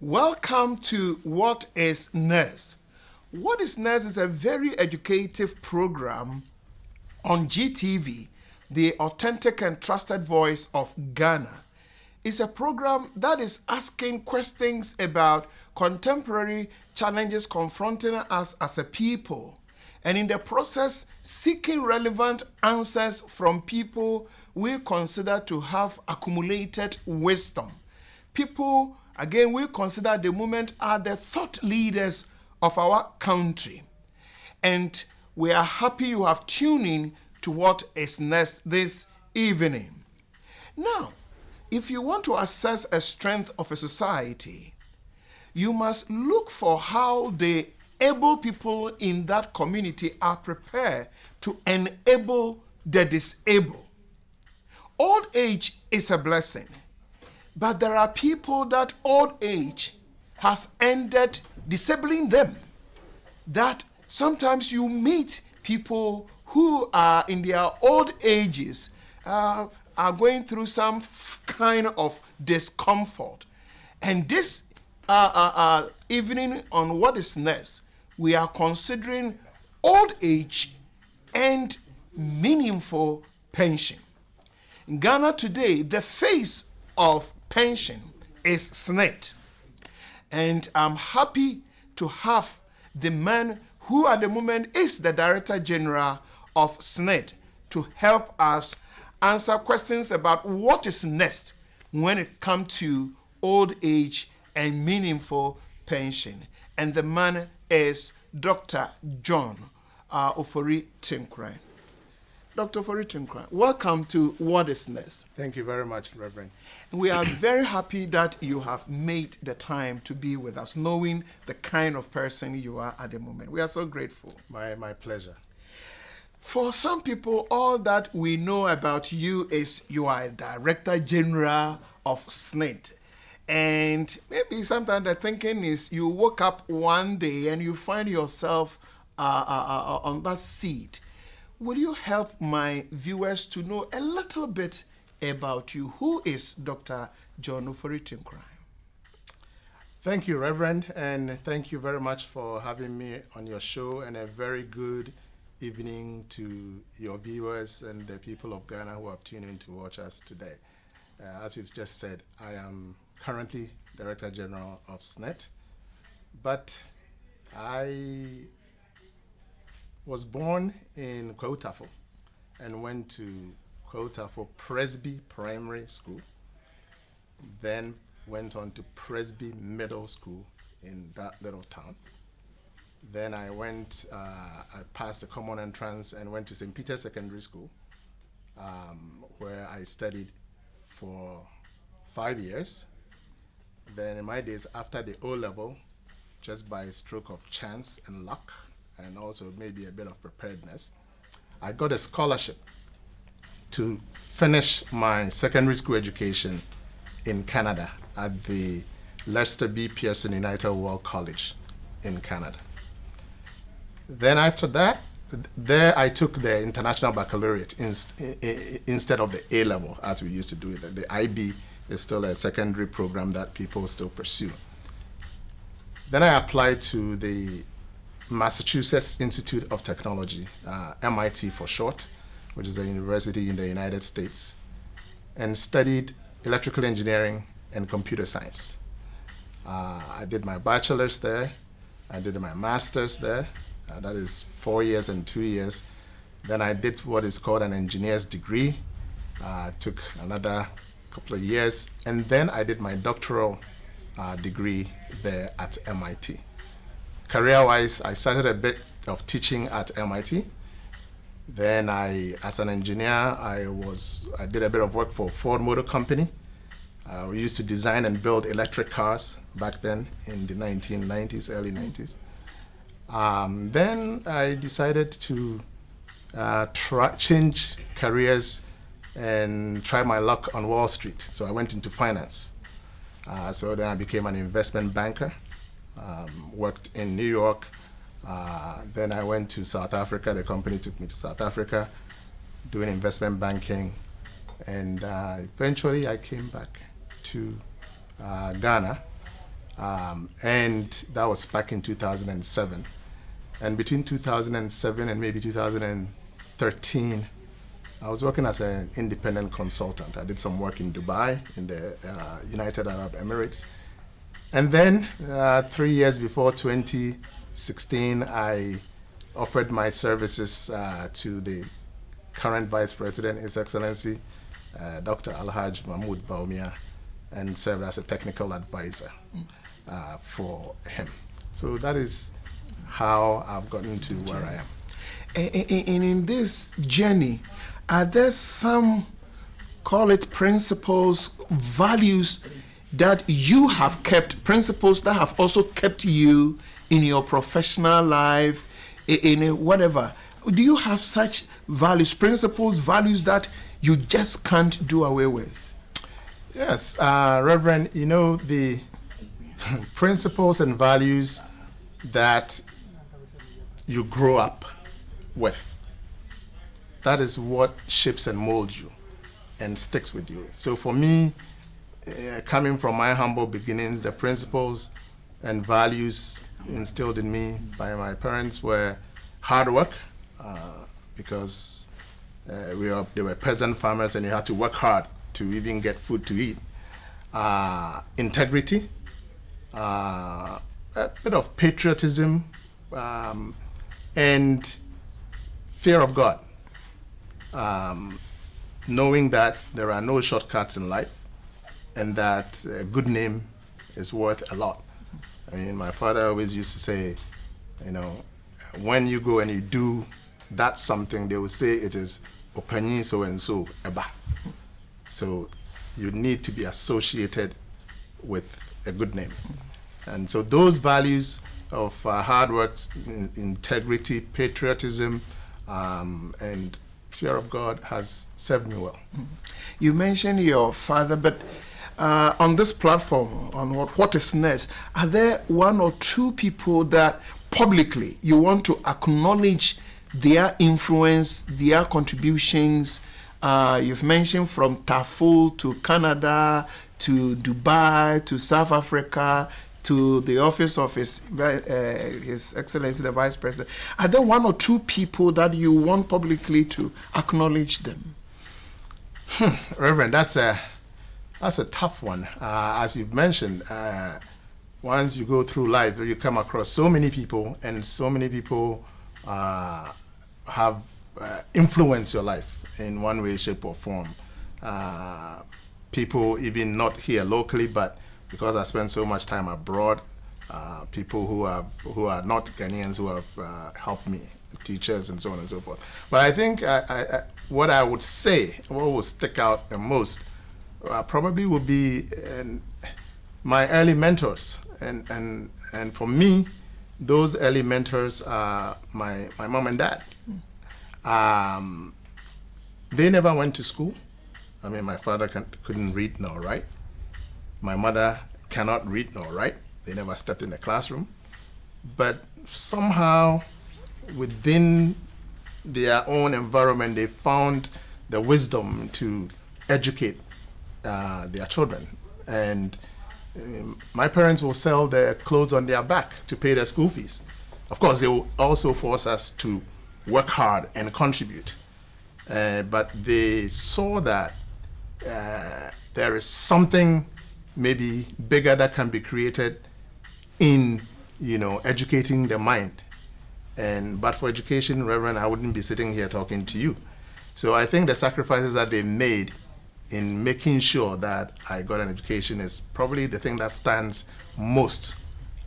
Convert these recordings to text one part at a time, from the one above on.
Welcome to What is NERS? What is NERS is a very educative program on GTV, the authentic and trusted voice of Ghana. It's a program that is asking questions about contemporary challenges confronting us as a people, and in the process, seeking relevant answers from people we consider to have accumulated wisdom. People, again, we consider the movement are the thought leaders of our country. And we are happy you have tuned in to What is Next this evening. Now, if you want to assess a strength of a society, you must look for how the able people in that community are prepared to enable the disabled. Old age is a blessing, but there are people that old age has ended disabling them. That sometimes you meet people who are in their old ages are going through some kind of discomfort. And this evening on What is Next, we are considering old age and meaningful pension. In Ghana today, the face of pension is SNET. And I'm happy to have the man who at the moment is the Director General of SNET to help us answer questions about what is next when it comes to old age and meaningful pension. And the man is Dr. John Ofori-Tenkorang. Dr. Ofori-Tenkorang, welcome to What is Next. Thank you very much, Reverend. We are very happy that you have made the time to be with us, knowing the kind of person you are at the moment. We are so grateful. My pleasure. For some people, all that we know about you is you are a Director General of SNET. And maybe sometimes the thinking is you woke up one day and you find yourself on that seat. Would you help my viewers to know a little bit about you? Who is Dr. John Ofori-Tenkorang? Thank you, Reverend, and thank you very much for having me on your show, and a very good evening to your viewers and the people of Ghana who have tuned in to watch us today. As you've just said, I am currently Director General of SNET, but I was born in Kwabena and went to Kwabena Presby Primary School, then went on to Presby Middle School in that little town. Then I passed the common entrance and went to St. Peter's Secondary School, where I studied for 5 years. Then in my days after the O-level, just by a stroke of chance and luck, and also maybe a bit of preparedness, I got a scholarship to finish my secondary school education in Canada at the Lester B. Pearson United World College in Canada. Then after that, there I took the International Baccalaureate instead of the A-level as we used to do it. The IB is still a secondary program that people still pursue. Then I applied to the Massachusetts Institute of Technology, MIT for short, which is a university in the United States, and studied electrical engineering and computer science. I did my bachelor's there. I did my master's there. That is 4 years and 2 years. Then I did what is called an engineer's degree. Took another couple of years. And then I did my doctoral degree there at MIT. Career-wise, I started a bit of teaching at MIT. Then as an engineer, I did a bit of work for Ford Motor Company. We used to design and build electric cars back then in the 1990s, early 90s. Then I decided to change careers and try my luck on Wall Street. So I went into finance. So then I became an investment banker, worked in New York. Then I went to South Africa. The company took me to South Africa, doing investment banking. And eventually I came back to Ghana And that was back in 2007. And between 2007 and maybe 2013, I was working as an independent consultant. I did some work in Dubai, in the United Arab Emirates. And then 3 years before 2016, I offered my services to the current Vice President, His Excellency, Dr. Alhaj Mahmoud Baumia, and served as a technical advisor for him. So that is how I've gotten to where I am. And in this journey, are there some, call it principles, values that you have kept, principles that have also kept you in your professional life, in whatever? Do you have such values, principles, values that you just can't do away with? Yes, Reverend, you know, the principles and values that you grow up with, that is what shapes and molds you and sticks with you. So for me, coming from my humble beginnings, the principles and values instilled in me by my parents were hard work, because they were peasant farmers and you had to work hard to even get food to eat. Integrity, a bit of patriotism, and fear of God. Knowing that there are no shortcuts in life and that a good name is worth a lot. I mean, my father always used to say, you know, when you go and you do that something, they will say it is Opanyi so and so eba. So you need to be associated with a good name. And so those values of hard work, integrity, patriotism, and fear of God has served me well. You mentioned your father, but on this platform, on What is Next, are there one or two people that publicly you want to acknowledge their influence, their contributions? You've mentioned from Taful to Canada, to Dubai, to South Africa, to the office of His Excellency, the Vice President. Are there one or two people that you want publicly to acknowledge them? Reverend, that's a tough one. As you've mentioned, once you go through life, you come across so many people, and so many people have influenced your life in one way, shape, or form. People even not here locally, but because I spend so much time abroad, people who are not Ghanaians who have helped me, teachers and so on and so forth. But I think what I would say, what will stick out the most, probably would be my early mentors. And for me, those early mentors are my mom and dad. They never went to school. I mean, my father couldn't read nor write. My mother cannot read nor write. They never stepped in the classroom. But somehow, within their own environment, they found the wisdom to educate their children. And my parents will sell their clothes on their back to pay their school fees. Of course, they will also force us to work hard and contribute. But they saw that there is something maybe bigger that can be created in, educating the mind. But for education, Reverend, I wouldn't be sitting here talking to you. So I think the sacrifices that they made in making sure that I got an education is probably the thing that stands most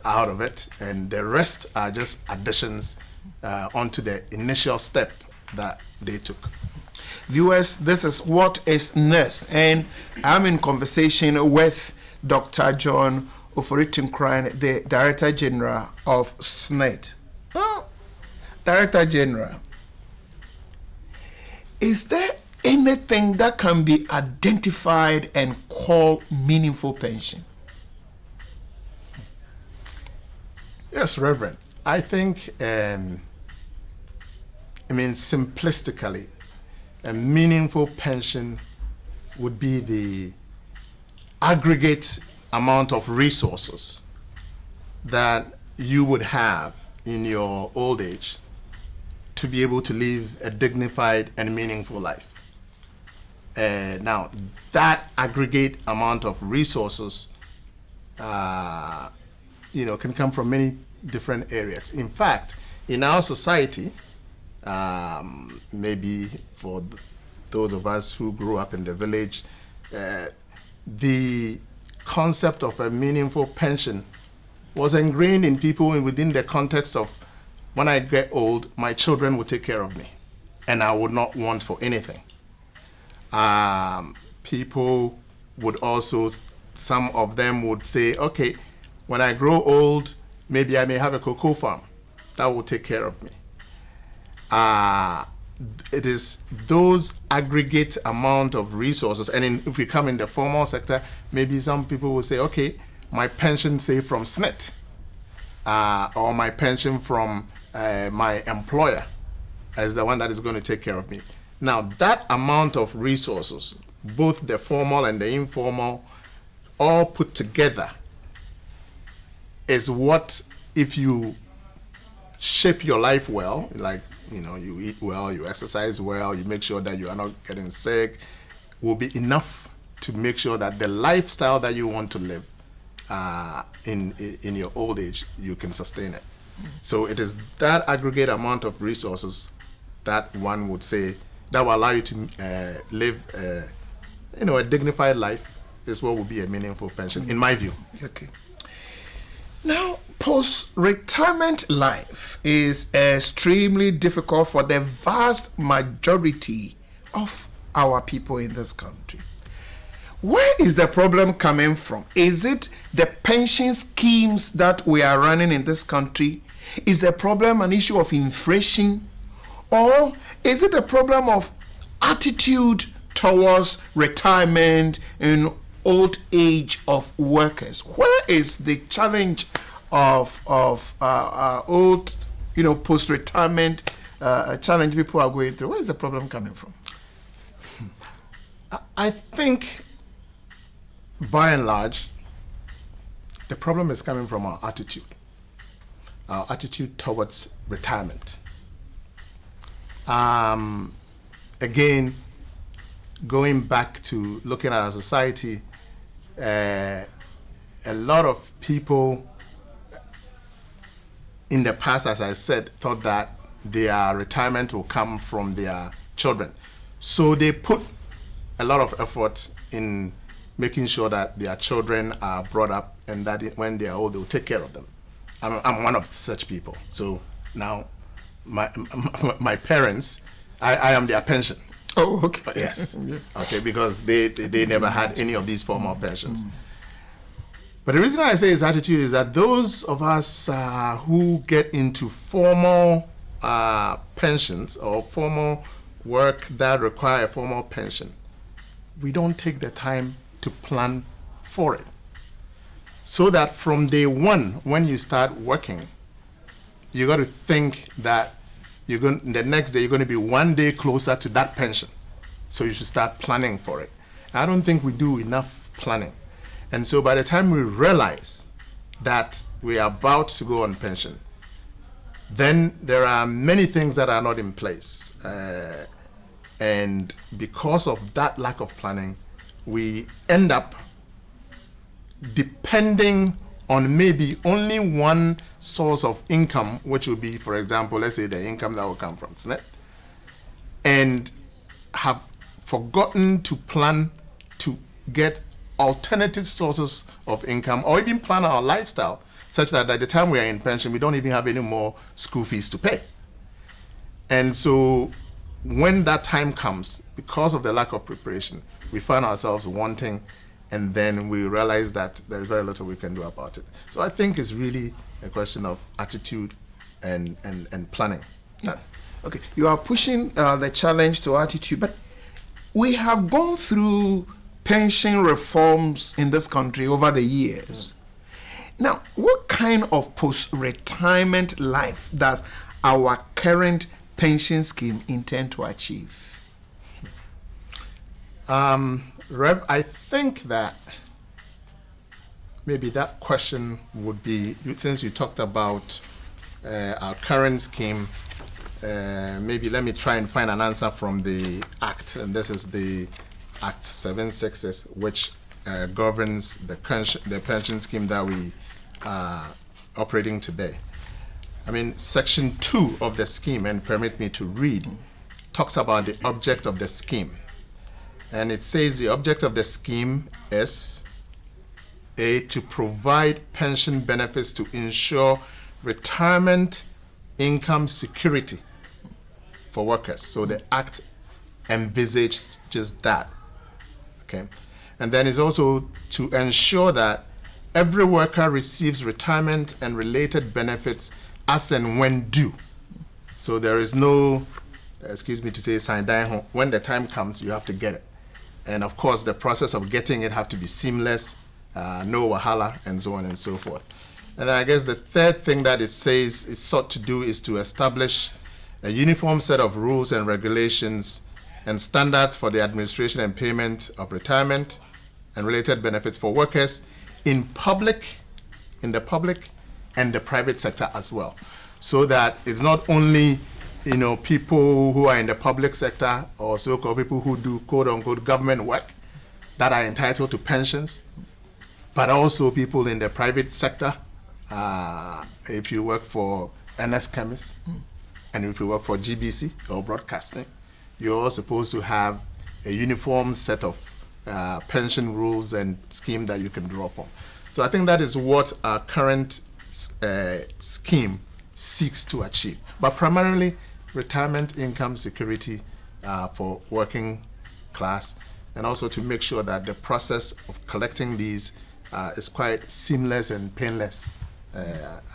out of it. And the rest are just additions onto the initial step that they took. Viewers, this is What is Next, and I'm in conversation with Dr. John Ofori-Tenkorang, the Director General of SNET. Oh, Director General, is there anything that can be identified and called meaningful pension? Yes, Reverend. I think, simplistically, a meaningful pension would be the aggregate amount of resources that you would have in your old age to be able to live a dignified and meaningful life. Now, that aggregate amount of resources, can come from many different areas. In fact, in our society, maybe for those of us who grew up in the village, the concept of a meaningful pension was ingrained in people within the context of, when I get old, my children will take care of me, and I would not want for anything. People would also, some of them would say, okay, when I grow old, maybe I may have a cocoa farm that will take care of me. It is those aggregate amount of resources, and if we come in the formal sector, maybe some people will say, okay, my pension, say, from SNIT, or my pension from my employer as the one that is going to take care of me. Now, that amount of resources, both the formal and the informal, all put together, is what, if you shape your life well, like, you eat well, you exercise well, you make sure that you are not getting sick, will be enough to make sure that the lifestyle that you want to live in your old age, you can sustain it. So it is that aggregate amount of resources that one would say that will allow you to live a dignified life, is what would be a meaningful pension, in my view. Okay. Now, post-retirement life is extremely difficult for the vast majority of our people in this country. Where is the problem coming from? Is it the pension schemes that we are running in this country? Is the problem an issue of inflation? Or is it a problem of attitude towards retirement and old age of workers? Where is the challenge of old, post-retirement challenge people are going through? Where is the problem coming from? I think, by and large, the problem is coming from our attitude towards retirement. Again, going back to looking at our society, a lot of people in the past, as I said, thought that their retirement will come from their children. So they put a lot of effort in making sure that their children are brought up, and that when they are old, they'll take care of them. I'm one of such people. So now my parents, I am their pension. Oh, okay. Yes. Yeah. Okay, because they never had any of these formal pensions. But the reason I say it's attitude is that those of us who get into formal pensions or formal work that require a formal pension, we don't take the time to plan for it. So that from day one, when you start working, you got to think that the next day you're going to be one day closer to that pension. So you should start planning for it. I don't think we do enough planning. And so by the time we realize that we are about to go on pension, then there are many things that are not in place. And because of that lack of planning, we end up depending on maybe only one source of income, which will be, for example, let's say the income that will come from SNET, and have forgotten to plan to get alternative sources of income, or even plan our lifestyle such that by the time we are in pension, we don't even have any more school fees to pay. And so when that time comes, because of the lack of preparation, we find ourselves wanting, and then we realize that there is very little we can do about it. So I think it's really a question of attitude and planning. Yeah. Okay, you are pushing the challenge to attitude, but we have gone through pension reforms in this country over the years. Now, what kind of post-retirement life does our current pension scheme intend to achieve? Rev, I think that maybe that question would be, since you talked about our current scheme, maybe let me try and find an answer from the Act, and this is the Act 766, which governs the pension scheme that we are operating today. I mean, Section 2 of the scheme, and permit me to read, talks about the object of the scheme. And it says the object of the scheme is to provide pension benefits to ensure retirement income security for workers. So the Act envisaged just that. Okay. And then it's also to ensure that every worker receives retirement and related benefits as and when due. So there is no, excuse me to say, when the time comes, you have to get it. And of course, the process of getting it have to be seamless, no wahala, and so on and so forth. And I guess the third thing that it says it's sought to do is to establish a uniform set of rules and regulations and standards for the administration and payment of retirement and related benefits for workers in the public and the private sector as well. So that it's not only people who are in the public sector or so-called people who do quote-unquote government work that are entitled to pensions, but also people in the private sector. If you work for NS Chemist, and if you work for GBC or broadcasting, you're all supposed to have a uniform set of pension rules and scheme that you can draw from. So I think that is what our current scheme seeks to achieve, but primarily retirement income security for working class, and also to make sure that the process of collecting these is quite seamless and painless,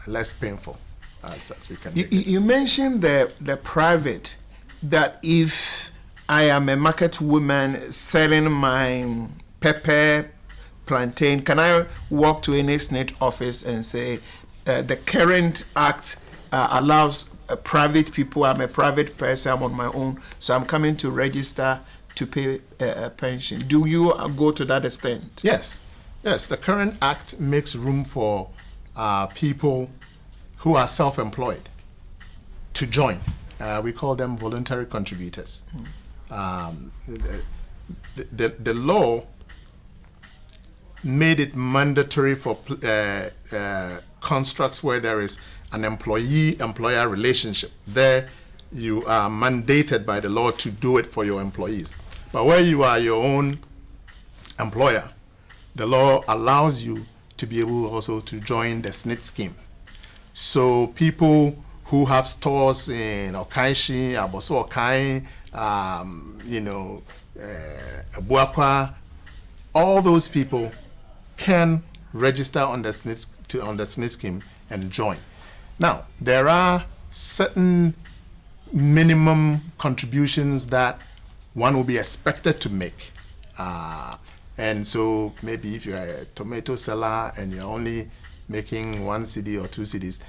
less painful as we can. You mentioned the private, that if I am a market woman selling my pepper, plantain, can I walk to any SNIT office and say the current act allows private people, I'm a private person, I'm on my own, so I'm coming to register to pay a pension? Do you go to that extent? Yes, the current act makes room for people who are self-employed to join. We call them voluntary contributors. The law made it mandatory for constructs where there is an employee-employer relationship. There you are mandated by the law to do it for your employees. But where you are your own employer, the law allows you to be able also to join the SNIT scheme. So people who have stores in Okaishi, Aboso Okai, Abuakwa, all those people can register on the SNIT scheme and join. Now, there are certain minimum contributions that one will be expected to make. And so maybe if you're a tomato seller and you're only making 1 cedi or 2 cedis,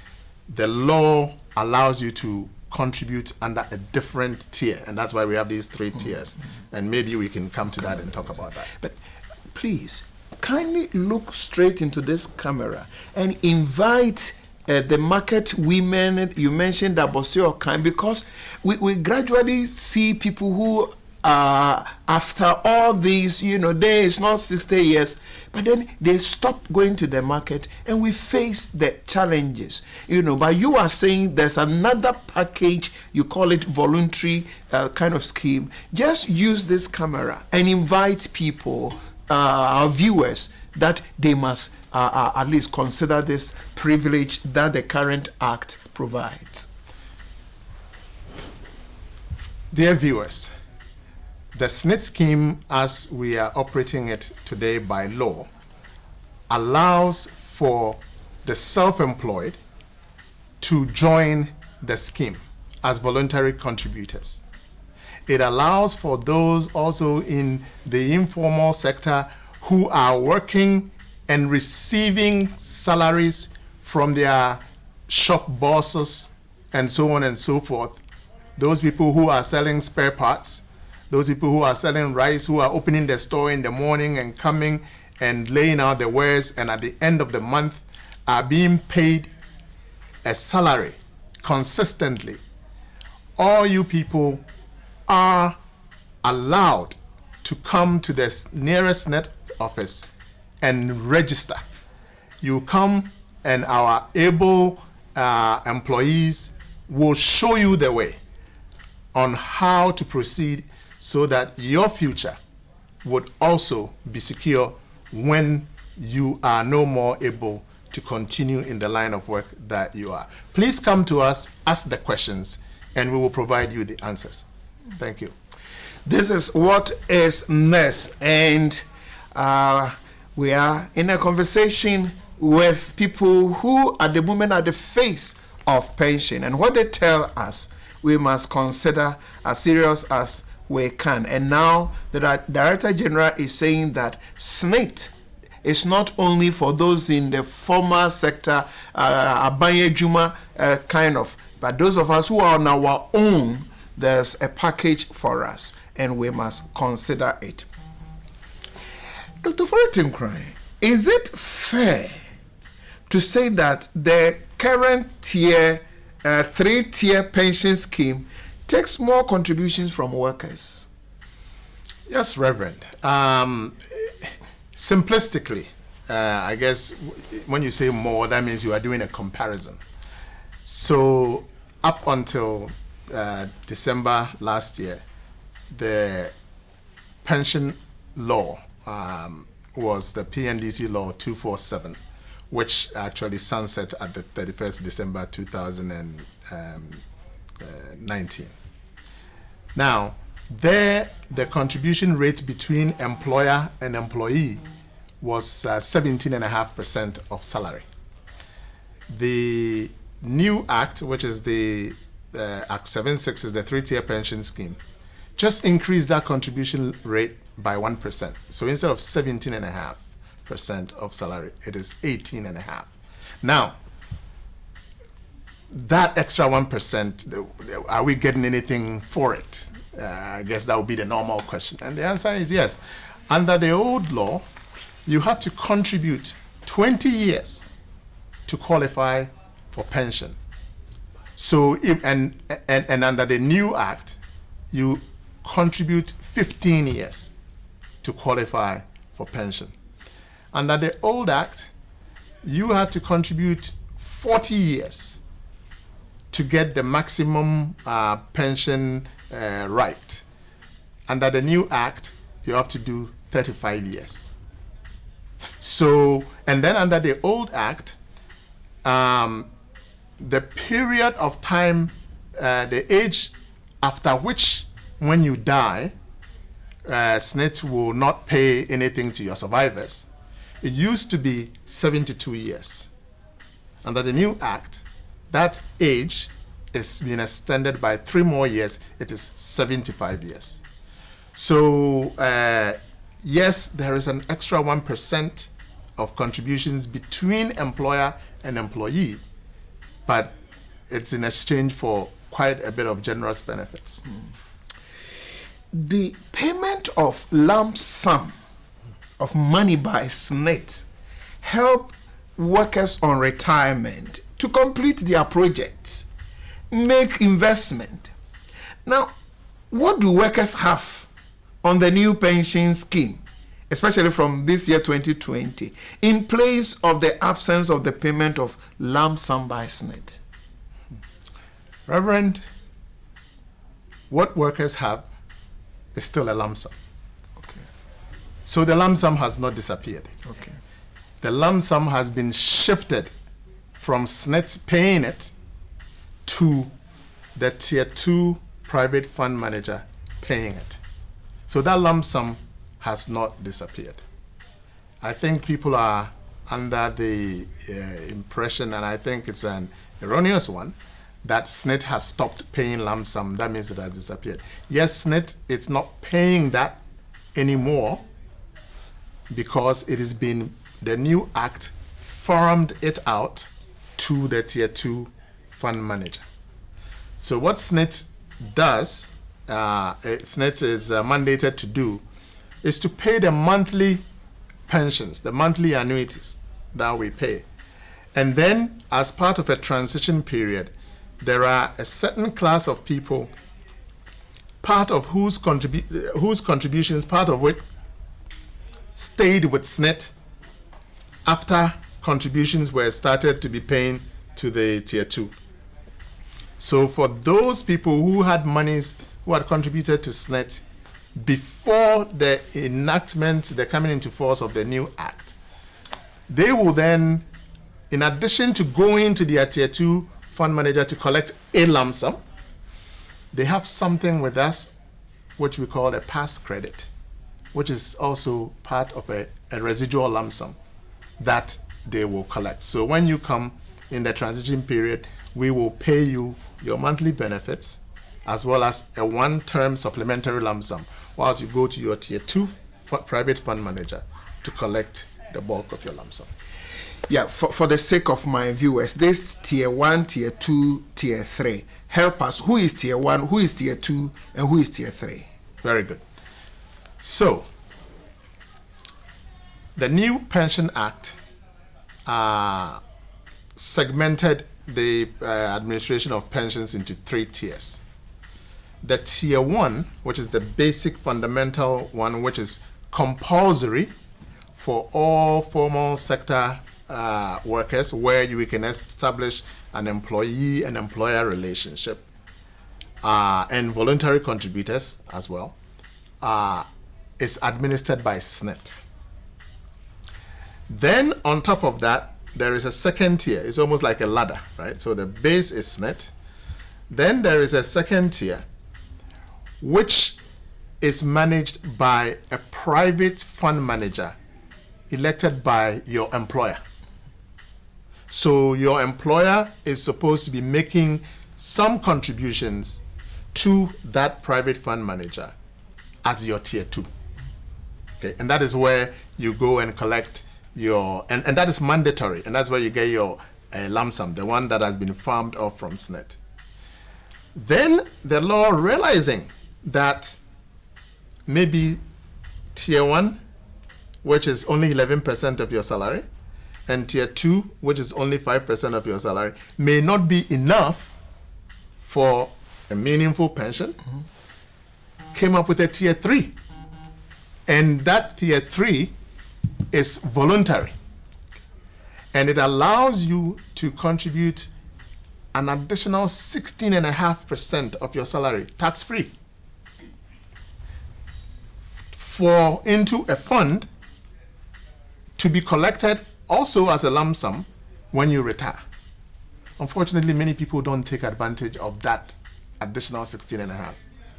the law allows you to contribute under a different tier. And that's why we have these 3 tiers. And maybe we can come to that and talk about that. But please, kindly look straight into this camera and invite the market women. You mentioned Abosio Okan, because we gradually see people who after all these, there is not 60 years, but then they stop going to the market and we face the challenges, but you are saying there's another package, you call it voluntary kind of scheme. Just use this camera and invite people, our viewers, that they must at least consider this privilege that the current act provides. Dear viewers, the SNIT scheme, as we are operating it today by law, allows for the self-employed to join the scheme as voluntary contributors. It allows for those also in the informal sector who are working and receiving salaries from their shop bosses and so on and so forth. Those people who are selling spare parts, those people who are selling rice, who are opening their store in the morning and coming and laying out the wares, and at the end of the month are being paid a salary consistently, all you people are allowed to come to the nearest net office and register. You come and our able employees will show you the way on how to proceed so that your future would also be secure when you are no more able to continue in the line of work that you are. Please come to us, ask the questions, and we will provide you the answers. Thank you. This is What is NES, and we are in a conversation with people who at the moment are the face of pension, and what they tell us we must consider as serious as we can. And now the Director General is saying that SNIT is not only for those in the formal sector, Abanye Juma kind of, but those of us who are on our own, there's a package for us, and we must consider it. Dr. Ofori-Tenkorang, is it fair to say that the current tier, three-tier pension scheme takes more contributions from workers? Yes, Reverend. Simplistically, I guess when you say more, that means you are doing a comparison. So up until December last year, the pension law was the PNDC law 247, which actually sunset at the 31st December 2019. Now, there, the contribution rate between employer and employee was 17.5% of salary. The new act, which is the Act 76, is the three-tier pension scheme, just increased that contribution rate by 1%. So instead of 17.5% of salary, it is 18.5%. Now, that extra 1%, are we getting anything for it? I guess that would be the normal question. And the answer is yes. Under the old law, you had to contribute 20 years to qualify for pension. So, if, and under the new act, you contribute 15 years to qualify for pension. Under the old act, you had to contribute 40 years to get the maximum pension right. Under the new act, you have to do 35 years. So, and then under the old act, the period of time, the age after which when you die, SNIT will not pay anything to your survivors. It used to be 72 years. Under the new act, that age is being extended by 3 more years. It is 75 years. So yes, there is an extra 1% of contributions between employer and employee, but it's in exchange for quite a bit of generous benefits. The payment of lump sum of money by SNIT help workers on retirement to complete their projects, make investment. Now, what do workers have on the new pension scheme, especially from this year 2020, in place of the absence of the payment of lump sum by SNIT? Reverend, what workers have is still a lump sum. Okay. So the lump sum has not disappeared. Okay. The lump sum has been shifted from SNIT paying it to the Tier 2 private fund manager paying it. So that lump sum has not disappeared. I think people are under the impression, and I think it's an erroneous one, that SNIT has stopped paying lump sum. That means it has disappeared. Yes, SNIT, it's not paying that anymore because it has been, the new act farmed it out to the Tier 2 fund manager. So what SNIT does, SNIT is mandated to do, is to pay the monthly pensions, the monthly annuities that we pay. And then, as part of a transition period, there are a certain class of people, part of whose contributions, part of which stayed with SNET after contributions were started to be paying to the Tier 2. So for those people who had monies, who had contributed to SNET before the enactment, the coming into force of the new act, they will then, in addition to going to their Tier 2 fund manager to collect a lump sum, they have something with us which we call a pass credit, which is also part of a residual lump sum that they will collect. So when you come in the transition period, we will pay you your monthly benefits as well as a one-term supplementary lump sum whilst you go to your Tier 2 private fund manager to collect the bulk of your lump sum. Yeah, for the sake of my viewers, this Tier 1, Tier 2, Tier 3. Help us. Who is Tier 1, who is Tier 2, and who is Tier 3? Very good. So, the new Pension Act segmented the administration of pensions into 3 tiers. The Tier 1, which is the basic fundamental one, which is compulsory for all formal sector workers, where you can establish an employee and employer relationship, and voluntary contributors as well, is administered by SNET. Then on top of that, there is a second tier. It's almost like a ladder, right? So the base is SNET. Then there is a second tier, which is managed by a private fund manager elected by your employer. So your employer is supposed to be making some contributions to that private fund manager as your Tier 2. Okay, and that is where you go and collect your, and that is mandatory, and that's where you get your lump sum, the one that has been farmed off from SNET. Then the law, realizing that maybe Tier 1, which is only 11% of your salary, and Tier 2, which is only 5% of your salary, may not be enough for a meaningful pension, came up with a Tier 3. And that Tier 3 is voluntary. And it allows you to contribute an additional 16.5% of your salary, tax-free, into a fund to be collected also as a lump sum when you retire. Unfortunately, many people don't take advantage of that additional 16.5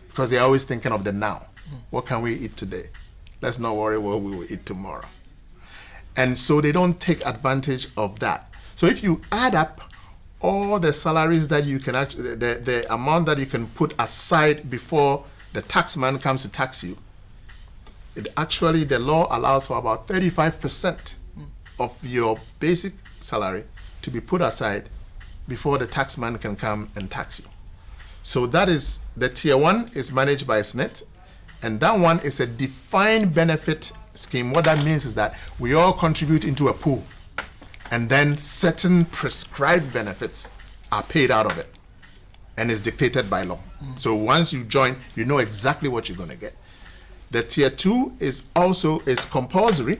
because they're always thinking of the now. What can we eat today? Let's not worry what we will eat tomorrow. And so they don't take advantage of that. So if you add up all the salaries that you can actually, the amount that you can put aside before the taxman comes to tax you, the law allows for about 35% of your basic salary to be put aside before the taxman can come and tax you. So that is, the Tier 1 is managed by SNET, and that one is a defined benefit scheme. What that means is that we all contribute into a pool, and then certain prescribed benefits are paid out of it, and is dictated by law. So once you join, you know exactly what you're going to get. The Tier 2 is compulsory,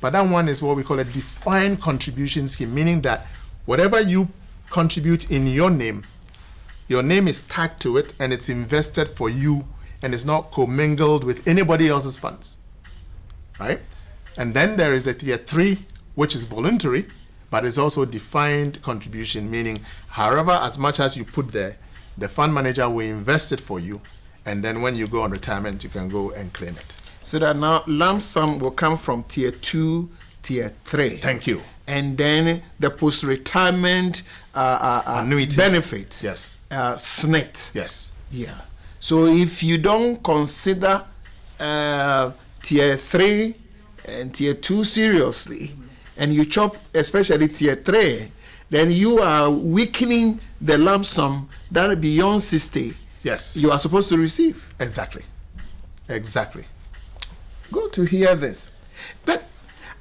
but that one is what we call a defined contribution scheme, meaning that whatever you contribute in your name is tagged to it, and it's invested for you, and it's not commingled with anybody else's funds, right? And then there is a Tier 3, which is voluntary, but it's also defined contribution, meaning however, as much as you put there, the fund manager will invest it for you, and then when you go on retirement, you can go and claim it. So that now lump sum will come from Tier 2, Tier 3. Thank you. And then the post-retirement annuity benefits. Yes. SNET. Yes. Yeah. So if you don't consider Tier 3 and Tier 2 seriously, and you chop especially Tier 3, then you are weakening the lump sum that beyond 60 yes you are supposed to receive. Exactly. Good to hear this. But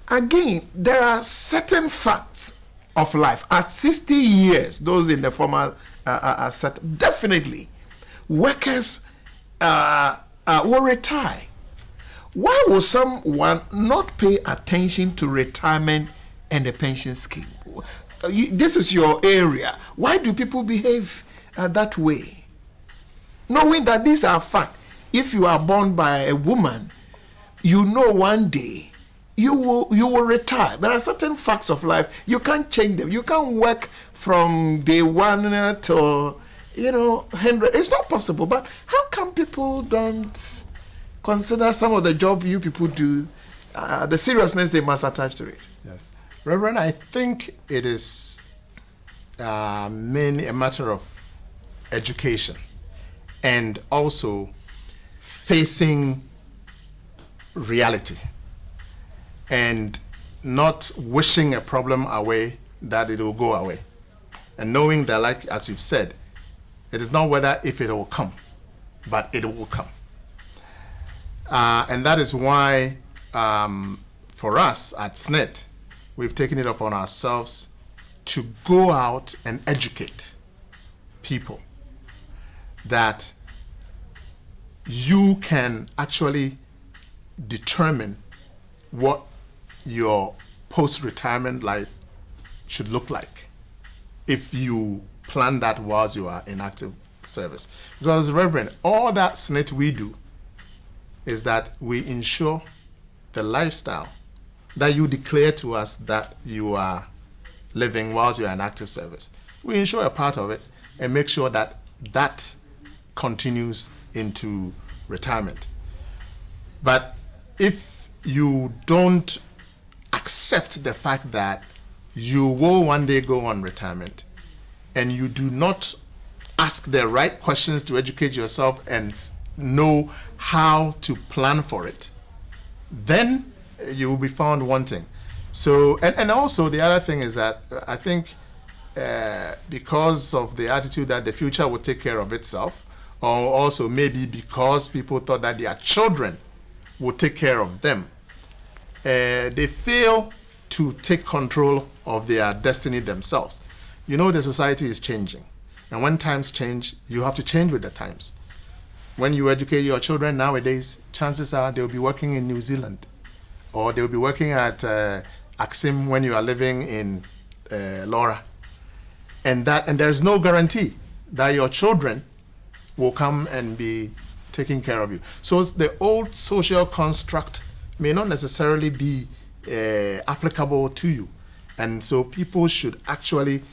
again, there are certain facts of life. At 60 years, those in the former set, definitely, workers will retire. Why will someone not pay attention to retirement and the pension scheme? This is your area. Why do people behave that way? Knowing that these are facts. If you are born by a woman, you know one day you will retire. There are certain facts of life. You can't change them. You can't work from day one till 100. It's not possible. But how come people don't consider some of the job you people do, the seriousness they must attach to it? Yes. Reverend, I think it is mainly a matter of education and also facing reality and not wishing a problem away that it will go away. And knowing that, like as you've said, it is not whether if it will come, but it will come. And that is why for us at SNET, we've taken it upon ourselves to go out and educate people that you can actually determine what your post-retirement life should look like if you plan that whilst you are in active service. Because, Reverend, all that SNET we do is that we ensure the lifestyle that you declare to us that you are living whilst you are in active service. We ensure a part of it and make sure that that continues into retirement. But if you don't accept the fact that you will one day go on retirement and you do not ask the right questions to educate yourself and know how to plan for it, then you will be found wanting. So, and also the other thing is that I think because of the attitude that the future will take care of itself, or also maybe because people thought that their children would take care of them, they fail to take control of their destiny themselves. The society is changing. And when times change, you have to change with the times. When you educate your children nowadays, chances are they'll be working in New Zealand, or they'll be working at Axim when you are living in Laura. And there's no guarantee that your children will come and be taking care of you. So the old social construct may not necessarily be applicable to you. And so people should actually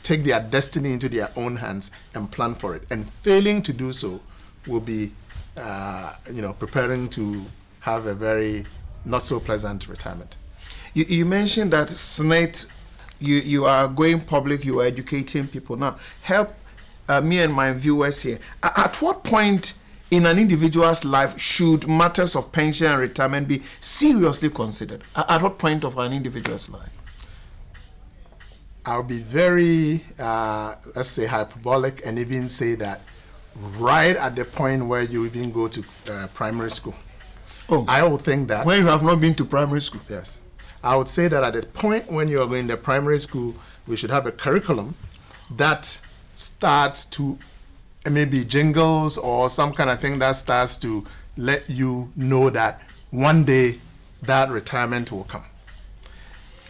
take their destiny into their own hands and plan for it. And failing to do so will be, preparing to have a very not so pleasant retirement. You mentioned that SNET, you are going public, you are educating people. Now, help me and my viewers here. At what point in an individual's life should matters of pension and retirement be seriously considered? At what point of an individual's life? I'll be very, let's say, hyperbolic and even say that right at the point where you even go to primary school. Oh, I would think that. When you have not been to primary school? Yes. I would say that at the point when you are going to primary school, we should have a curriculum that starts to maybe jingles or some kind of thing that starts to let you know that one day that retirement will come.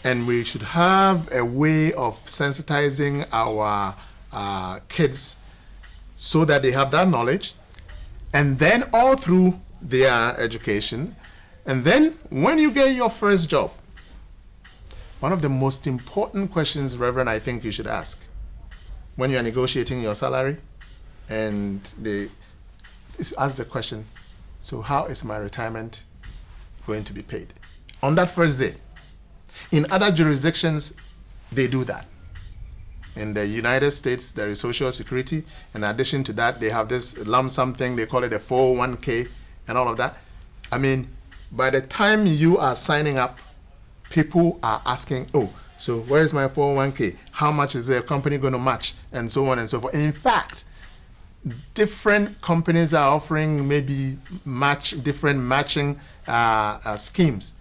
And we should have a way of sensitizing our kids so that they have that knowledge, and then all through their education. And then when you get your first job, one of the most important questions, Reverend, I think you should ask when you are negotiating your salary, and they ask the question, so how is my retirement going to be paid on that first day? In other jurisdictions, they do that. In the United States, there is Social Security. In addition to that, they have this lump sum thing, they call it a 401k and all of that. I mean, by the time you are signing up, people are asking, oh, so where is my 401k? How much is the company going to match? And so on and so forth. In fact, different companies are offering maybe different matching schemes,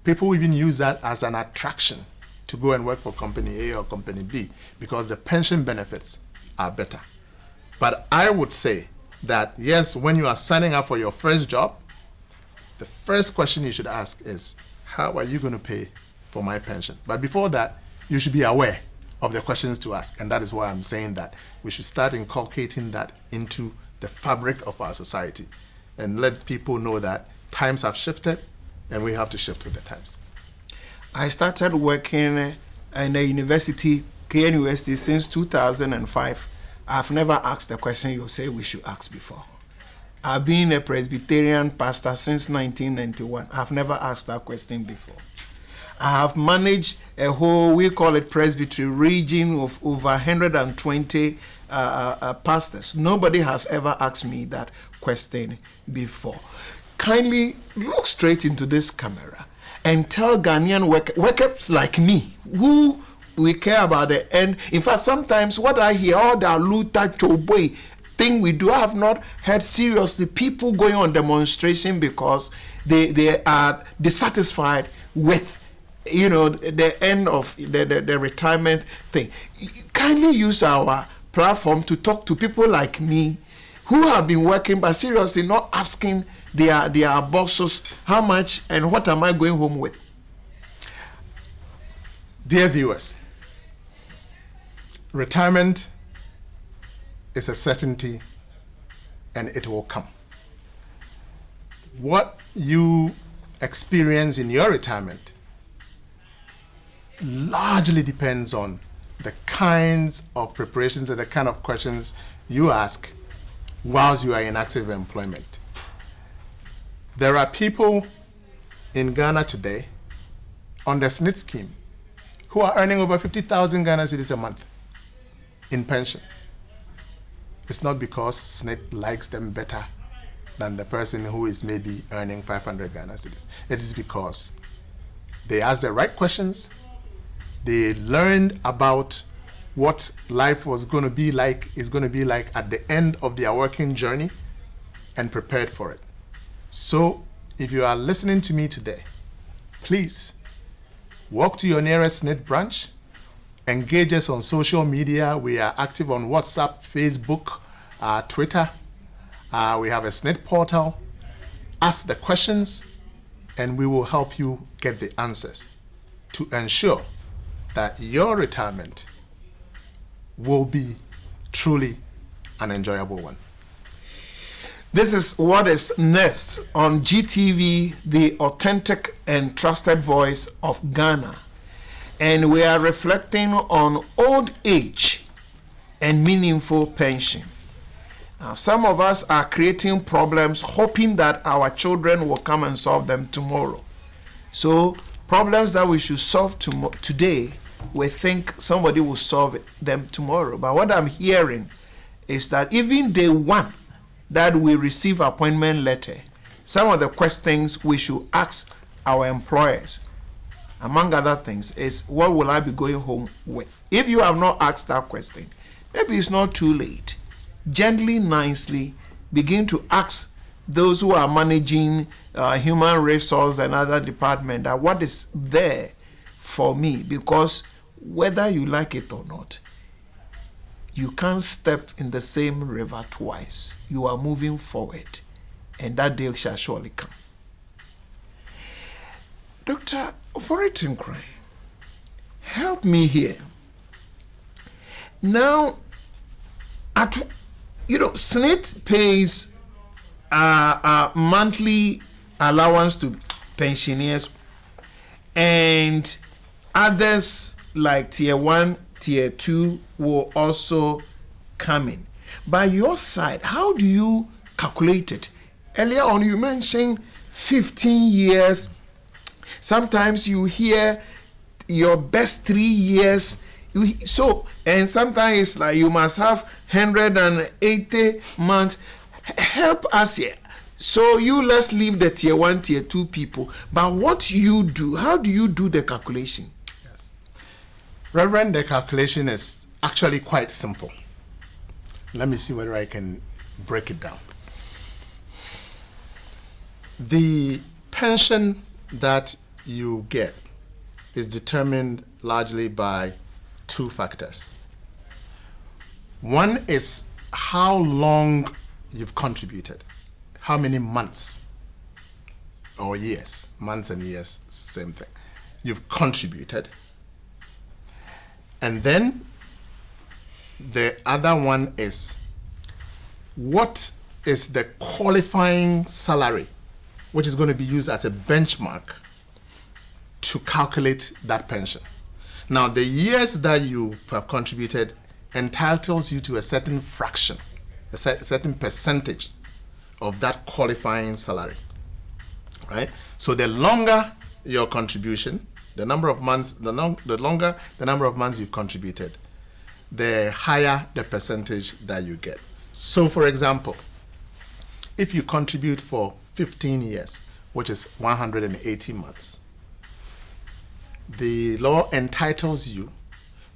people even use that as an attraction to go and work for company A or company B because the pension benefits are better. But I would say that yes, when you are signing up for your first job, the first question you should ask is, how are you going to pay for my pension? But before that, you should be aware of the questions to ask. And that is why I'm saying that we should start inculcating that into the fabric of our society and let people know that times have shifted and we have to shift with the times. I started working in a university, KNUST, since 2005. I've never asked the question you say we should ask before. I've been a Presbyterian pastor since 1991. I've never asked that question before. I have managed a whole, we call it presbytery, region of over 120 pastors. Nobody has ever asked me that question before. Kindly look straight into this camera and tell Ghanaian workers like me who we care about the end. In fact, sometimes what I hear, all the Luta Choboi thing we do, I have not heard seriously people going on demonstration because they are dissatisfied with the end of the retirement thing. Kindly use our platform to talk to people like me who have been working but seriously not asking their bosses how much and what am I going home with. Dear viewers, retirement is a certainty and it will come. What you experience in your retirement largely depends on the kinds of preparations and the kind of questions you ask whilst you are in active employment. There are people in Ghana today on the SNIT scheme who are earning over 50,000 Ghana cedis a month in pension. It's not because SNIT likes them better than the person who is maybe earning 500 Ghana cedis. It is because they asked the right questions. They learned about what life is going to be like at the end of their working journey and prepared for it. So if you are listening to me today, please walk to your nearest SNIT branch, engage us on social media. We are active on WhatsApp, Facebook, Twitter. We have a SNIT portal. Ask the questions and we will help you get the answers to ensure that your retirement will be truly an enjoyable one. This is what is next on GTV, the authentic and trusted voice of Ghana. And we are reflecting on old age and meaningful pension. Now, some of us are creating problems hoping that our children will come and solve them tomorrow. So problems that we should solve today, we think somebody will solve them tomorrow. But what I'm hearing is that even day one that we receive appointment letter, some of the questions we should ask our employers, among other things, is what will I be going home with? If you have not asked that question, maybe it's not too late. Gently, nicely, begin to ask those who are managing human resource and other department that what is there for me, because whether you like it or not, you can't step in the same river twice. You are moving forward, and that day shall surely come. Dr. Ofori-Tenkorang, help me here. Now, SNIT pays a monthly allowance to pensioners, and others like tier 1, tier 2 will also come in. By your side, how do you calculate it? Earlier on, you mentioned 15 years. Sometimes you hear your best 3 years. And sometimes it's like you must have 180 months. Help us here. So let's leave the tier 1, tier 2 people. But what you do, how do you do the calculation? Yes. Reverend, the calculation is actually quite simple. Let me see whether I can break it down. The pension that you get is determined largely by two factors. One is how long you've contributed, how many months or years, months and years, same thing, you've contributed. And then the other one is what is the qualifying salary, which is going to be used as a benchmark to calculate that pension. Now, the years that you have contributed entitles you to a certain fraction, a certain percentage of that qualifying salary, right? So the longer your contribution, the number of months, the longer the number of months you've contributed, the higher the percentage that you get. So for example, if you contribute for 15 years, which is 180 months, the law entitles you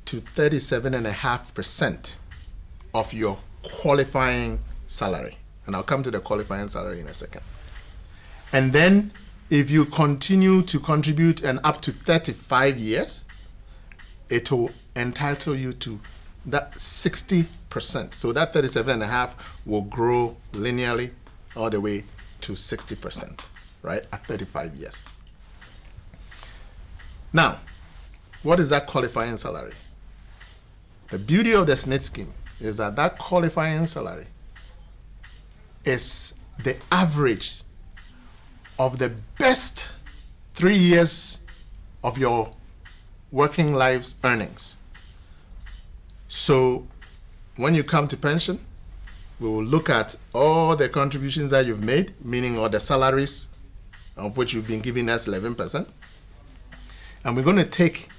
to 37.5% of your qualifying salary. And I'll come to the qualifying salary in a second. And then if you continue to contribute and up to 35 years, it will entitle you to that 60%. So that 37.5 will grow linearly all the way to 60%, right, at 35 years. Now, what is that qualifying salary? The beauty of the SNIT scheme is that that qualifying salary is the average of the best 3 years of your working life's earnings. So when you come to pension, we will look at all the contributions that you've made, meaning all the salaries of which you've been giving us 11%. And we're going to take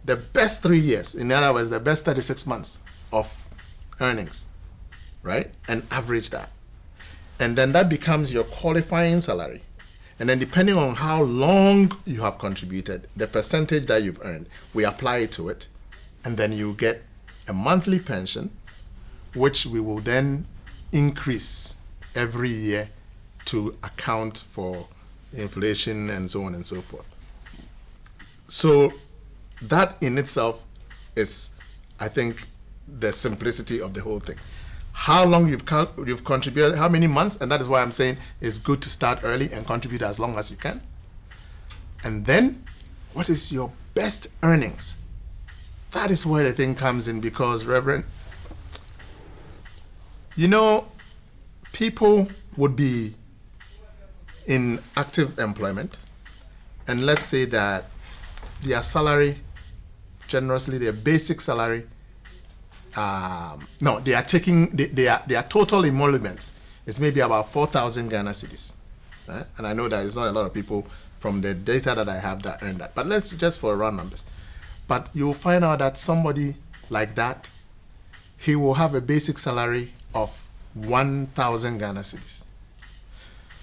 the best 3 years, in other words, the best 36 months of earnings, right? And average that. And then that becomes your qualifying salary. And then depending on how long you have contributed, the percentage that you've earned, we apply it to it. And then you get a monthly pension, which we will then increase every year to account for inflation and so on and so forth. So that in itself is, I think, the simplicity of the whole thing. How long you've contributed, how many months, and that is why I'm saying it's good to start early and contribute as long as you can. And then, what is your best earnings? That is where the thing comes in, because, Reverend, you know, people would be in active employment, and let's say that their salary, generously, their basic salary, they are taking their total emoluments is maybe about 4,000 Ghana cedis, right? And I know that it's not a lot of people from the data that I have that earn that, but let's just for round numbers. But you'll find out that somebody like that, he will have a basic salary of 1,000 Ghana cedis.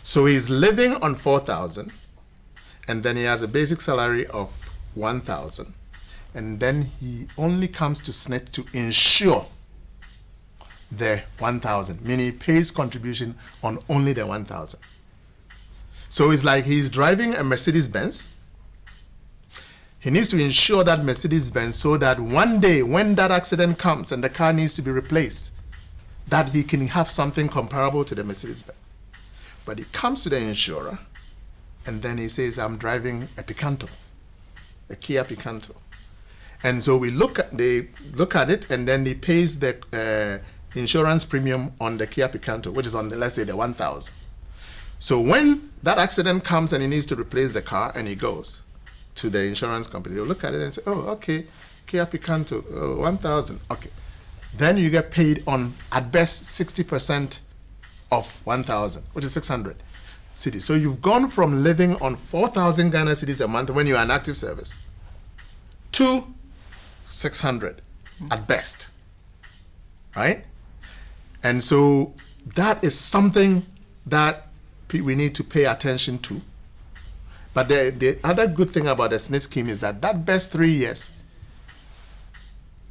So he's living on 4,000, and then he has a basic salary of 1,000. And then he only comes to SNIT to insure the 1,000, meaning he pays contribution on only the 1,000. So it's like he's driving a Mercedes-Benz. He needs to insure that Mercedes-Benz so that one day when that accident comes and the car needs to be replaced, that he can have something comparable to the Mercedes-Benz. But he comes to the insurer and then he says, I'm driving a Picanto, a Kia Picanto. And so they look at it, and then he pays the insurance premium on the Kia Picanto, which is on, let's say, the 1,000. So when that accident comes and he needs to replace the car, and he goes to the insurance company, they'll look at it and say, oh, okay, Kia Picanto, 1,000, okay. Then you get paid on, at best, 60% of 1,000, which is 600 cedis. So you've gone from living on 4,000 Ghana cedis a month when you're in active service to 600 at best, right? And so that is something that we need to pay attention to. But the other good thing about the SNIT scheme is that best 3 years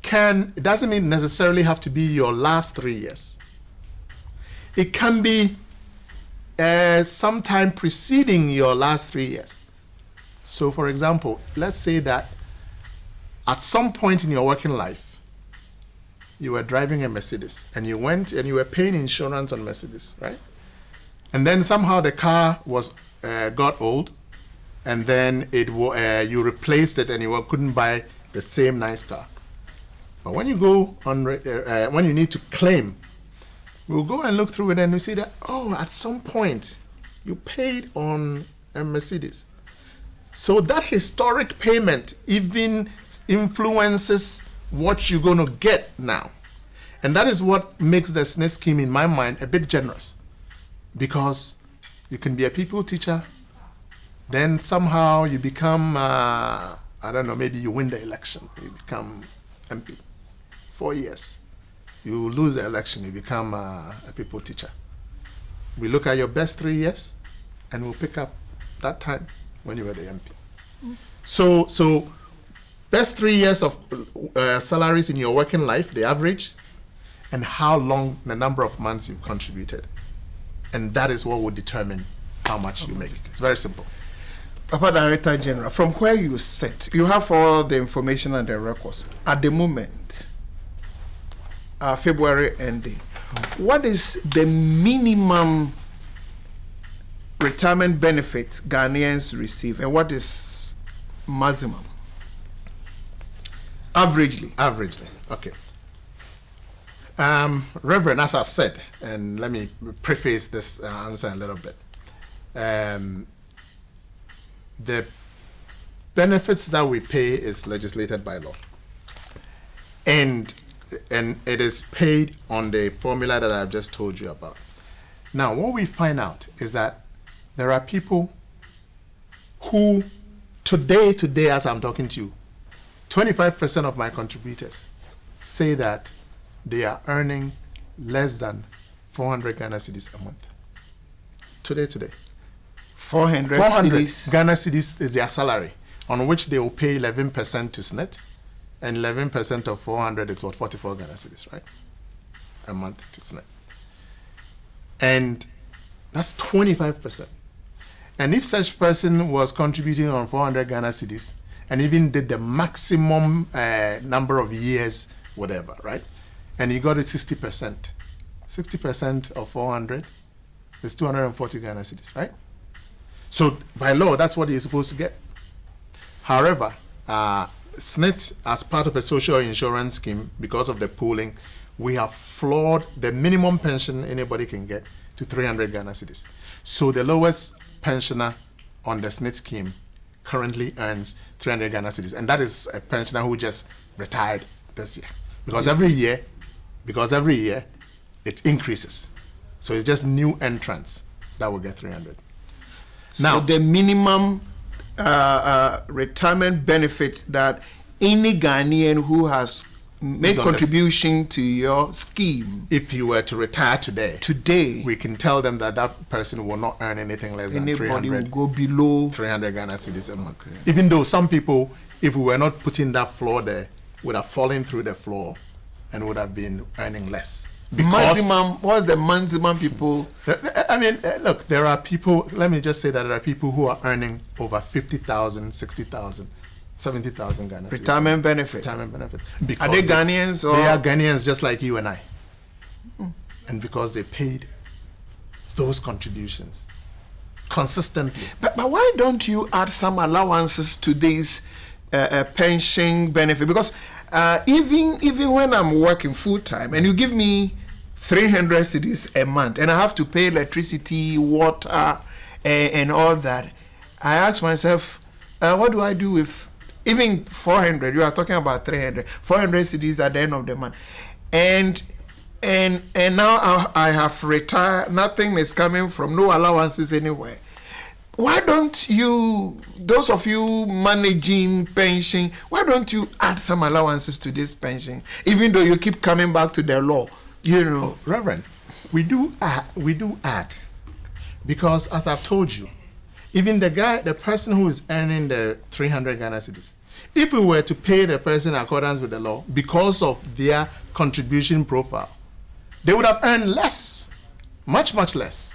it doesn't necessarily have to be your last 3 years. It can be sometime preceding your last 3 years. So, for example, let's say that at some point in your working life, you were driving a Mercedes and you went and you were paying insurance on Mercedes, right? And then somehow the car was got old, and then you replaced it and you couldn't buy the same nice car. But when you go on, when you need to claim, we'll go and look through it and we see that, oh, at some point you paid on a Mercedes. So that historic payment even influences what you're going to get now. And that is what makes the SNIT scheme, in my mind, a bit generous. Because you can be a people teacher, then somehow you become, I don't know, maybe you win the election, you become MP. 4 years. You lose the election, you become a people teacher. We look at your best 3 years, and we'll pick up that time when you were the MP. So best 3 years of salaries in your working life, the average, and how long, the number of months you've contributed. And that is what will determine how much you make. It's very simple. Papa Director General, from where you sit, you have all the information and the records. At the moment, February ending, what is the minimum retirement benefit Ghanaians receive, and what is maximum? Averagely, okay. Reverend, as I've said, and let me preface this answer a little bit. The benefits that we pay is legislated by law, and it is paid on the formula that I've just told you about. Now, what we find out is that there are people who today as I'm talking to you, 25% of my contributors say that they are earning less than 400 Ghana cedis a month. Today. 400 cedis. Ghana cedis is their salary, on which they will pay 11% to SNIT, and 11% of 400 is what, 44 Ghana cedis, right? A month to SNIT. And that's 25%. And if such person was contributing on 400 Ghana cedis and even did the maximum number of years, whatever, right? And he got it 60%. 60% of 400 is 240 Ghana cedis, right? So by law, that's what he's supposed to get. However, SNIT, as part of a social insurance scheme, because of the pooling, we have floored the minimum pension anybody can get to 300 Ghana cedis. So the lowest pensioner on the SNIT scheme currently earns 300 Ghana cedis, and that is a pensioner who just retired this year. Because every year it increases. So it's just new entrants that will get 300. Now, so the minimum retirement benefit that any Ghanaian who has made contribution to your scheme, if you were to retire today, we can tell them that that person will not earn anything less than 300. Will go below 300 Ghana cedis a month. Okay. Even though some people, if we were not putting that floor there, would have fallen through the floor and would have been earning less. Maximum, what's the maximum people? I mean, look, there are people, let me just say that there are people who are earning over 50,000, 60,000, 70,000 Ghana cedis. Retirement benefit. Retirement benefit. Are they Ghanaians? Or? They are Ghanaians just like you and I. And because they paid those contributions consistently. But why don't you add some allowances to this pension benefit? Because even when I'm working full time and you give me 300 cedis a month and I have to pay electricity, water, and all that, I ask myself, what do I do with even 400? You are talking about 300, 400 cedis at the end of the month, and now I have retired. Nothing is coming from, no allowances anywhere. Why don't you, those of you managing pension, why don't you add some allowances to this pension, even though you keep coming back to the law? You know, Reverend, we do add, because as I've told you, even the person who is earning the 300 Ghana cedis, if we were to pay the person in accordance with the law because of their contribution profile, they would have earned less, much less.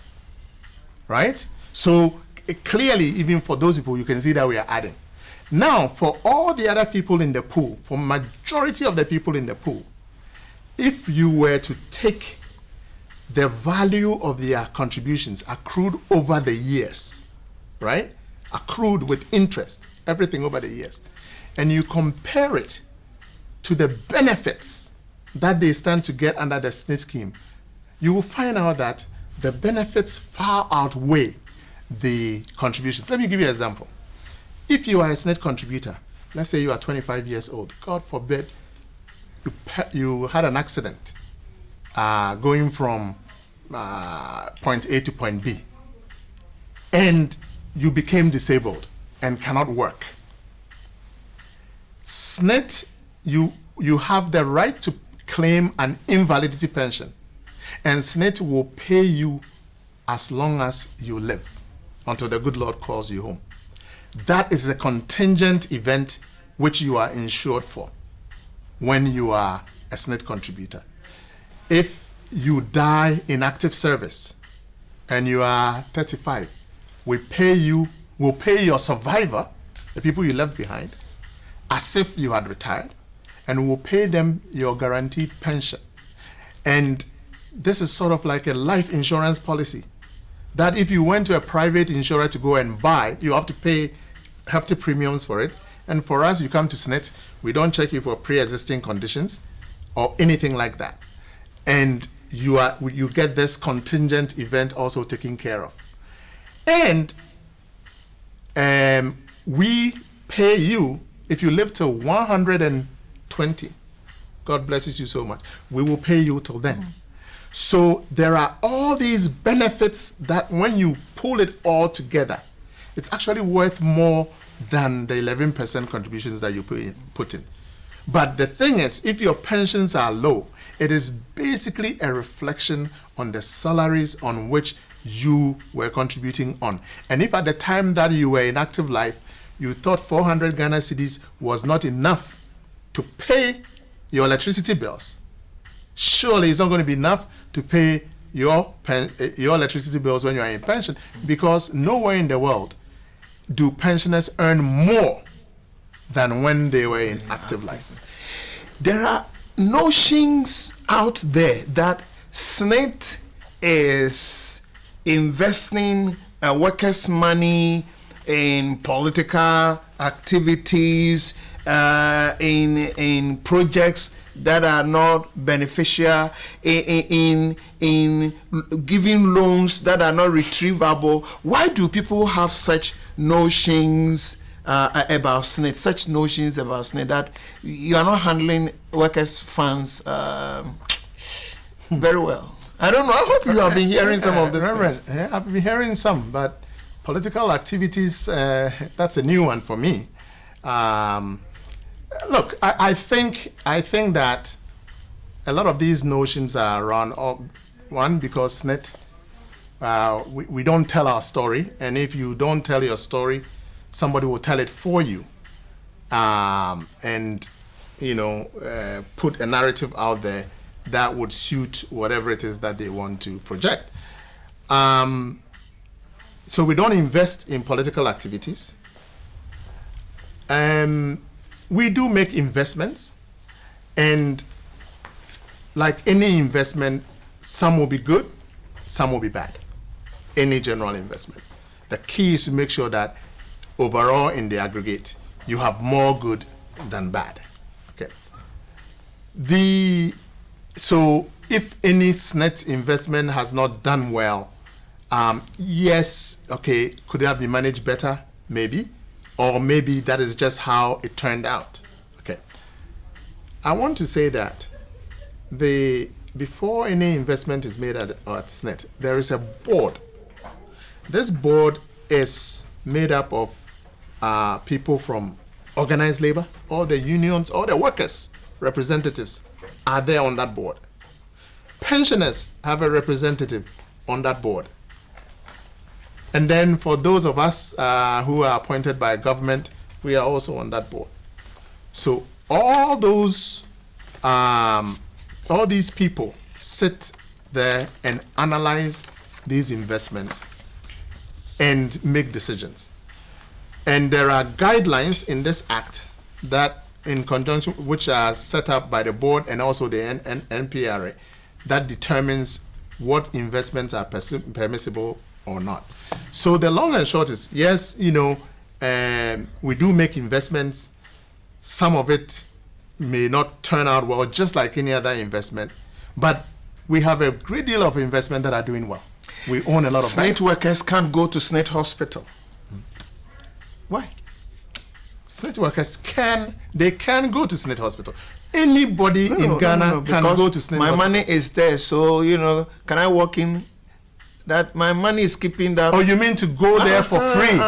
right? So clearly, even for those people, you can see that we are adding. Now, for all the other people in the pool, for majority of the people in the pool, if you were to take the value of their contributions accrued over the years, right? Accrued with interest, everything over the years, and you compare it to the benefits that they stand to get under the SNIT scheme, you will find out that the benefits far outweigh the contributions. Let me give you an example. If you are a SNIT contributor, let's say you are 25 years old, God forbid, you had an accident going from point A to point B, and you became disabled and cannot work. SNIT, you have the right to claim an invalidity pension, and SNIT will pay you as long as you live, until the good Lord calls you home. That is a contingent event which you are insured for when you are a SNIT contributor. If you die in active service and you are 35, we'll pay your survivor, the people you left behind, as if you had retired, and we'll pay them your guaranteed pension. And this is sort of like a life insurance policy that if you went to a private insurer to go and buy, you have to pay hefty premiums for it. And for us, you come to SNIT, we don't check you for pre-existing conditions or anything like that. And you get this contingent event also taken care of. And we pay you, if you live till 120, God blesses you so much, we will pay you till then. Mm-hmm. So there are all these benefits that when you pull it all together, it's actually worth more than the 11% contributions that you put in. But the thing is, if your pensions are low, it is basically a reflection on the salaries on which you were contributing on. And if at the time that you were in active life, you thought 400 Ghana cedis was not enough to pay your electricity bills, surely it's not going to be enough to pay your electricity bills when you are in pension, because nowhere in the world do pensioners earn more than when they were in active life. There are notions out there that SNIT is investing workers' money in political activities, in projects that are not beneficial, in giving loans that are not retrievable. Why do people have such notions about SNIT, that you are not handling workers' funds very well? I don't know. I hope you have been hearing some of this. I've been hearing some, but political activities, that's a new one for me. Look, I think that a lot of these notions are around, one, because SNIT, we don't tell our story, and if you don't tell your story, somebody will tell it for you, and put a narrative out there that would suit whatever it is that they want to project. So we don't invest in political activities. We do make investments, and like any investment, some will be good, some will be bad. Any general investment. The key is to make sure that overall in the aggregate, you have more good than bad. Okay. So if any SNIT investment has not done well, yes, okay, could it have been managed better? Maybe. Or maybe that is just how it turned out. Okay. I want to say that before any investment is made at SNIT, there is a board. This board is made up of people from organized labor, all the unions, all the workers' representatives are there on that board. Pensioners have a representative on that board. And then for those of us who are appointed by government, we are also on that board. So all these people sit there and analyze these investments and make decisions. And there are guidelines in this act that, in conjunction, which are set up by the board and also the NPRA, that determines what investments are permissible or not. So the long and short is, yes, we do make investments. Some of it may not turn out well, just like any other investment, but we have a great deal of investment that are doing well. We own a lot of SNIT banks. workers can't go to SNIT hospital. Why? SNIT workers can go to SNIT hospital. Anybody in Ghana can go to SNIT my hospital. money is there, so can I walk in? That my money is keeping that. Oh, you mean to go there for free?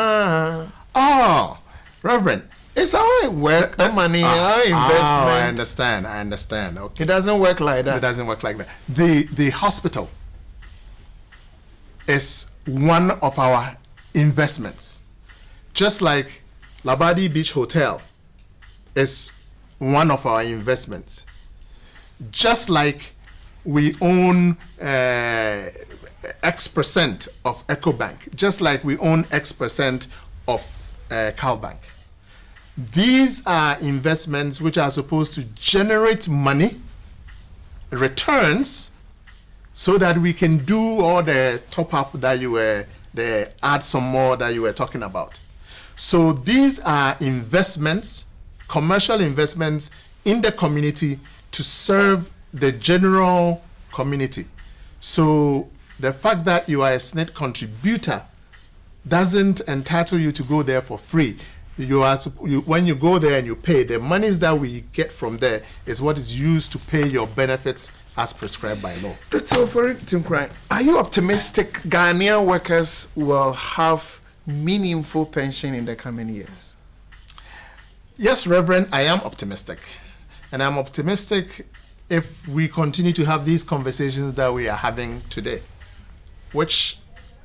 Oh, Reverend. It's how it works. Money, our investment. I understand. Okay. It doesn't work like that. It doesn't work like that. The hospital is one of our investments. Just like Labadi Beach Hotel is one of our investments. Just like we own X% of EcoBank. Just like we own X% of CalBank. These are investments which are supposed to generate money, returns, so that we can do all the top-up that add some more that you were talking about. So these are investments, commercial investments in the community to serve the general community. So the fact that you are a SNIT contributor doesn't entitle you to go there for free. When you go there and you pay, the monies that we get from there is what is used to pay your benefits as prescribed by law. Dr. Ofori-Tenkorang, are you optimistic Ghanaian workers will have meaningful pension in the coming years? Yes, Reverend, I am optimistic. And I'm optimistic if we continue to have these conversations that we are having today, which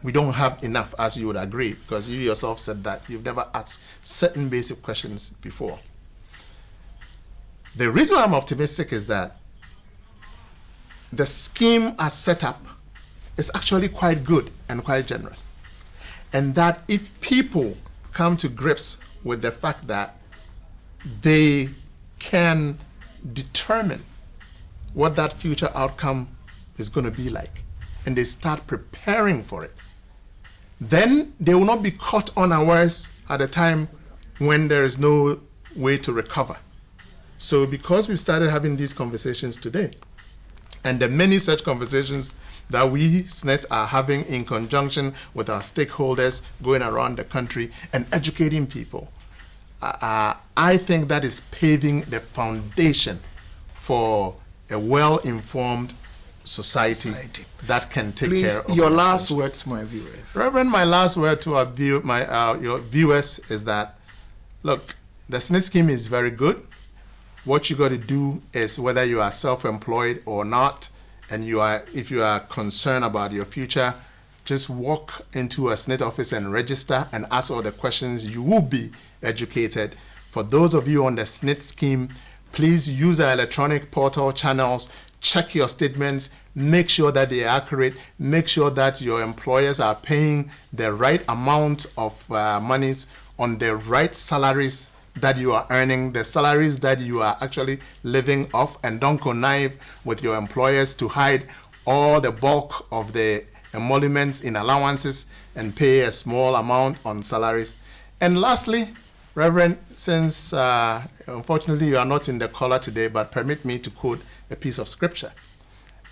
we don't have enough, as you would agree, because you yourself said that you've never asked certain basic questions before. The reason I'm optimistic is that the scheme as set up is actually quite good and quite generous. And that if people come to grips with the fact that they can determine what that future outcome is going to be like, and they start preparing for it, then they will not be caught unawares at a time when there is no way to recover. So because we've started having these conversations today, and the many such conversations that we, SNIT, are having in conjunction with our stakeholders going around the country and educating people, I think that is paving the foundation for a well-informed society that can take care of your last words to my viewers. Reverend, my last word to your viewers is that, look, the SNIT scheme is very good. What you got to do is, whether you are self-employed or not, and if you are concerned about your future, just walk into a SNIT office and register and ask all the questions. You will be educated. For those of you on the SNIT scheme, please use our electronic portal channels. Check your statements, make sure that they are accurate, make sure that your employers are paying the right amount of monies on the right salaries that you are earning, the salaries that you are actually living off, and don't connive with your employers to hide all the bulk of the emoluments in allowances and pay a small amount on salaries. And lastly, Reverend, since unfortunately you are not in the caller today, but permit me to quote a piece of scripture.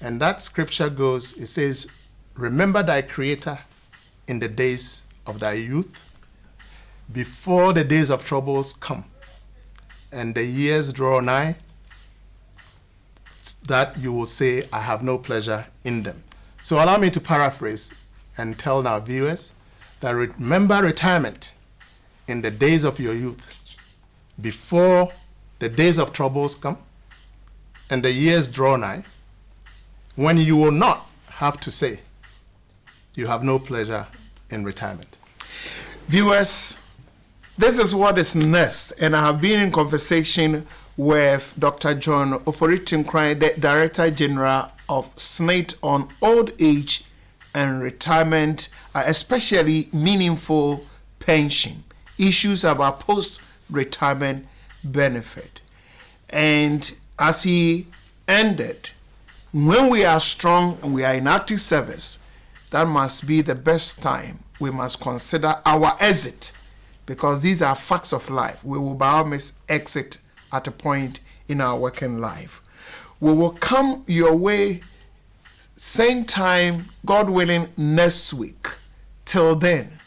And that scripture goes, it says, "Remember thy Creator in the days of thy youth, before the days of troubles come, and the years draw nigh, that you will say, I have no pleasure in them." So allow me to paraphrase and tell our viewers that remember retirement in the days of your youth, before the days of troubles come, and the years draw nigh, when you will not have to say, you have no pleasure in retirement. Viewers, this is what is next, and I have been in conversation with Dr. John Ofori-Tenkorang, the Director General of SNIT on old age and retirement, especially meaningful pension, issues about post-retirement benefit. And as he ended, when we are strong and we are in active service, that must be the best time. We must consider our exit, because these are facts of life. We will by all means exit at a point in our working life. We will come your way same time, God willing, next week. Till then,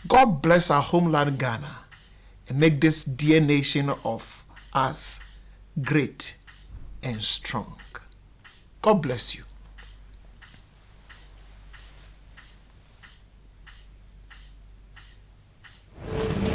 God bless our homeland Ghana and make this dear nation of us great and strong. God bless you.